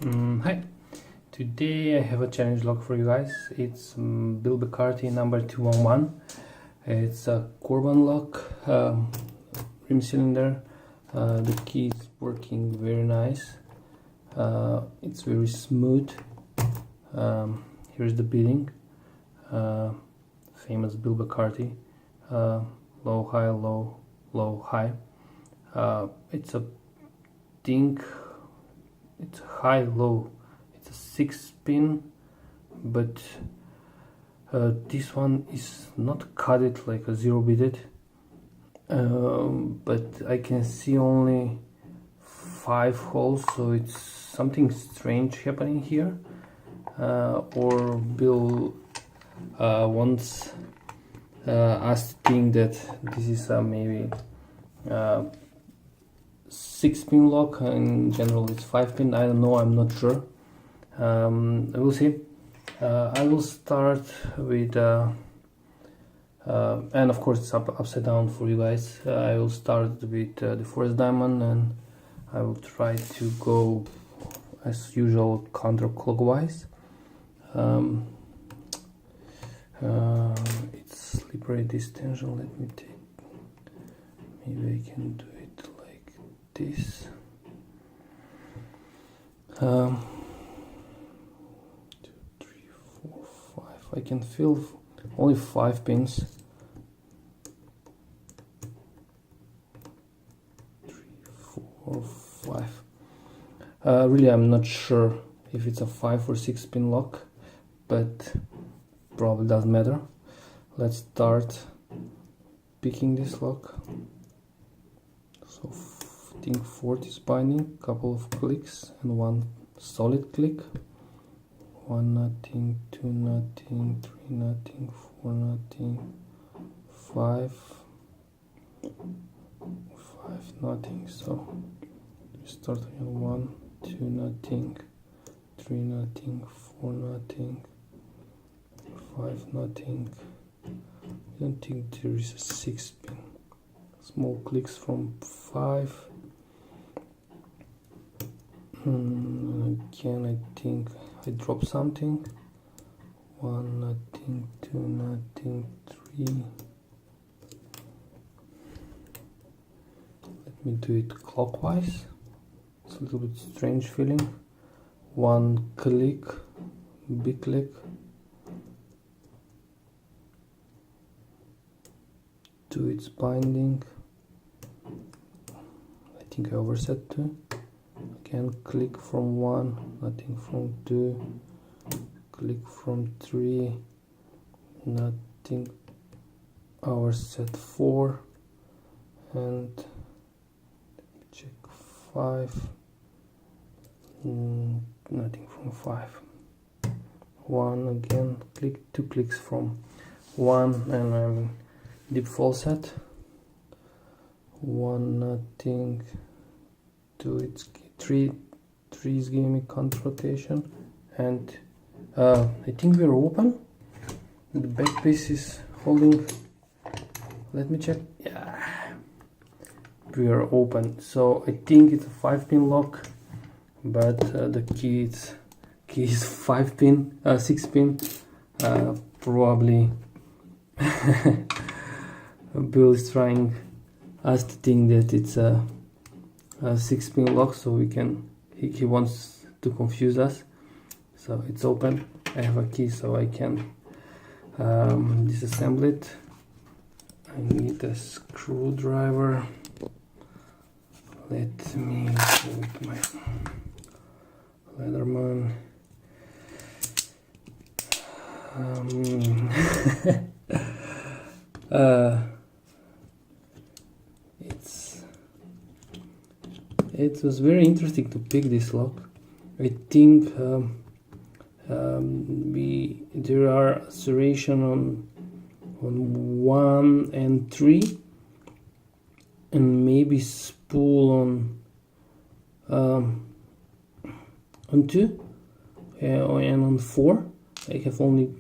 Hi, today I have a challenge lock for you guys. It's Bill Bacardi number 211. It's a carbon lock, rim cylinder. The key is working very nice. It's very smooth. Here's the beading. Famous Bill Bacardi. Low, high, low, low, high. It's a think it's high, low. It's a 6-pin, but this one is not cutted like a zero beaded, but I can see only 5 holes, so it's something strange happening here, or Bill wants us to think that this is maybe 6-pin lock. In general it's 5-pin. I don't know, I'm not sure. I will see. I will start with and of course it's upside down for you guys. I will start with the first diamond, and I will try to go as usual counterclockwise. It's slippery, this tension. Let me take, maybe I can do it like this. 2, 3, 4, 5. I can feel only 5 pins. 3, 4, 5. Really, I'm not sure if it's a 5 or 6-pin lock, but probably doesn't matter. Let's start picking this lock. So I think 40 is binding, couple of clicks and one solid click. 1 nothing, 2 nothing, 3 nothing, 4 nothing, 5 nothing. So we start on 1, 2 nothing, 3 nothing, 4 nothing, 5 nothing. I don't think there is a 6-pin. Small clicks from 5. Again, I think I dropped something. 1 nothing, 2 nothing, 3. Let me do it clockwise. It's a little bit strange feeling. 1 click, big click. 2, it's binding. I think I overset 2. Again, click from 1, nothing from 2, click from 3, nothing, overset 4, and let me check 5, nothing from 5. 1 again, click, 2 clicks from 1, and I'm deep fall set. 1 nothing, 2, it's 3 is giving me counter rotation, and I think we're open. The back piece is holding. Let me check. Yeah, we are open. So I think it's a 5-pin lock, but the key is 5-pin, 6-pin. Probably Bill is trying us to think that it's a 6-pin lock, so we can, he wants to confuse us. So it's open. I have a key, so I can disassemble it. I need a screwdriver. Let me hold my Leatherman. It was very interesting to pick this lock. I think there are serration on 1 and 3, and maybe spool on 2, and on 4. I have only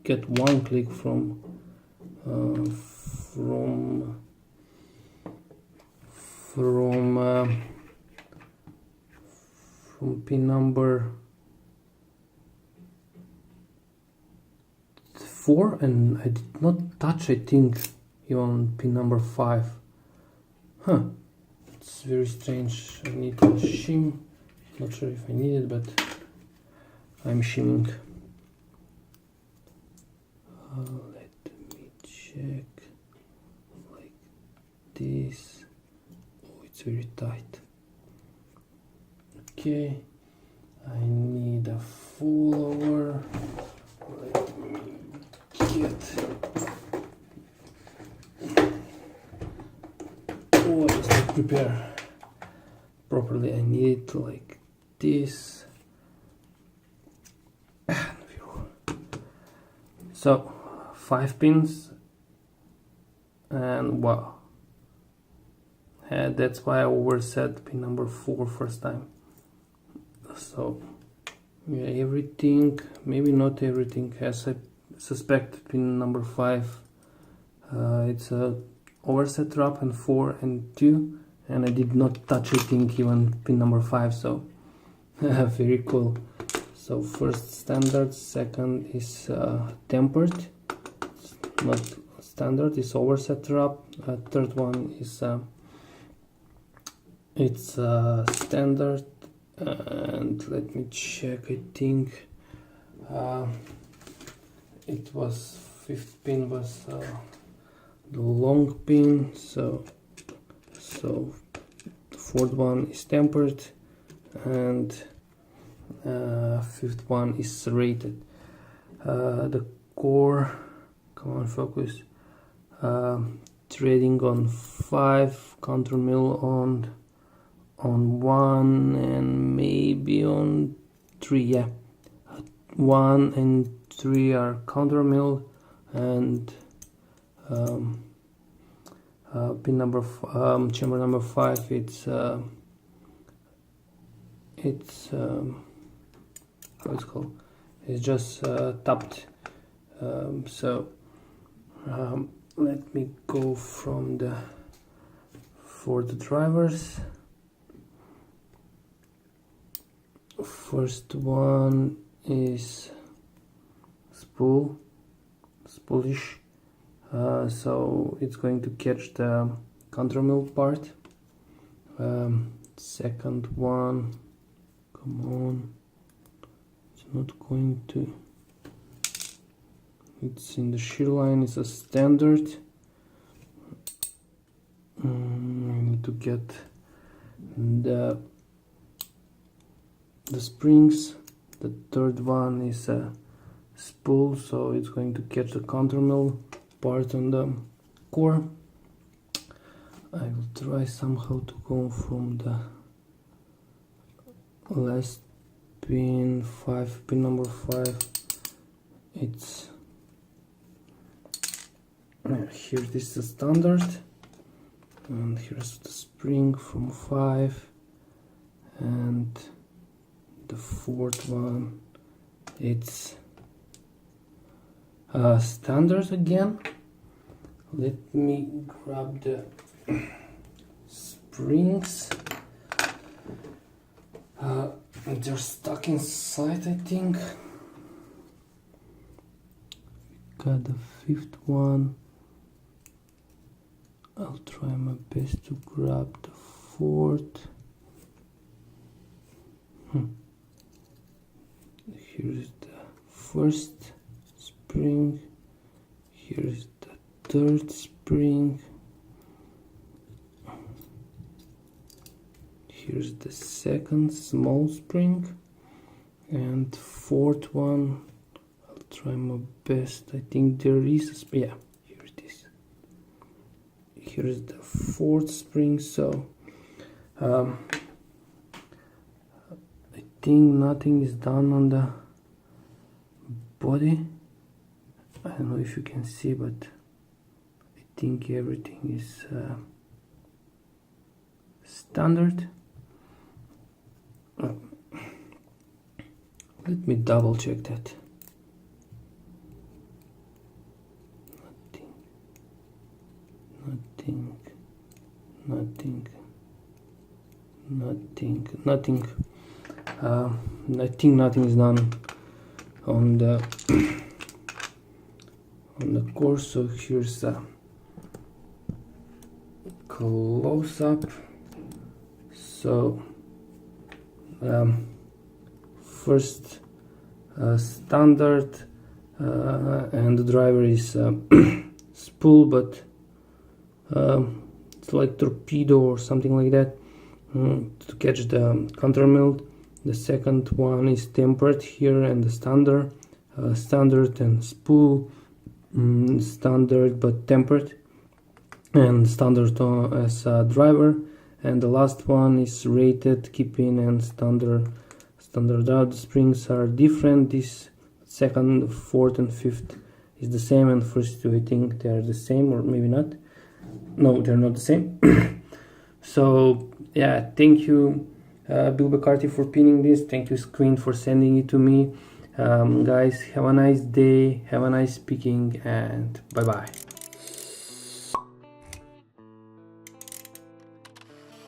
get 1 click from pin number 4, and I did not touch, I think, even pin number 5. Huh, it's very strange. I need to shim. Not sure if I need it, but I'm shimming. Let me check. Like this. Oh, it's very tight. Okay, I need a full over. Let me get. Oh, I just need to prepare properly. I need it like this. So 5 pins, and wow, and that's why I overset pin number 4 first time. So yeah, everything, maybe not everything, as I suspect pin number 5, it's a overset drop, and 4 and 2, and I did not touch, I think, even pin number 5, so very cool. So first standard, second is tempered, it's not standard, it's overset drop. Third one is it's standard, and let me check, I think it was 5th pin was the long pin, so the 4th one is tempered, and 5th one is rated. The core, come on, focus, threading on 5, counter mill on 1, and maybe on 3. Yeah, 1 and 3 are counter mill, and pin number chamber number 5, it's how it's called, it's just tapped. So let me go from for the drivers. First one is spoolish, so it's going to catch the counter mill part. Second one, come on, it's not going to, it's in the shear line, it's a standard. I need to get the springs. The third one is a spool, so it's going to catch the counter mill part on the core. I will try somehow to go from the last pin 5, pin number 5. It's here, this is the standard, and here's the spring from 5, and the 4th one, it's standard again. Let me grab the springs. They're stuck inside, I think. Got the 5th one. I'll try my best to grab the 4th. Here's the 1st spring, here's the 3rd spring, here's the 2nd small spring, and 4th one. I'll try my best. I think there is a spring. Yeah, here it is. Here's the 4th spring. So I think nothing is done on the body. I don't know if you can see, but I think everything is standard. Let me double check that. Nothing. I think nothing is done on the course, so here's a close-up. So first standard, and the driver is spool, but it's like torpedo or something like that, to catch the countermelt. The second one is tempered here, and the standard and spool, standard but tempered, and standard as a driver. And the last one is rated, keeping, and standard out. The springs are different. This second, fourth, and fifth is the same, and first two I think they are the same, or maybe not. No, they're not the same. So yeah, thank you Bill Bacardi for pinning this. Thank you Screen for sending it to me. Guys, have a nice day, have a nice picking, and bye bye.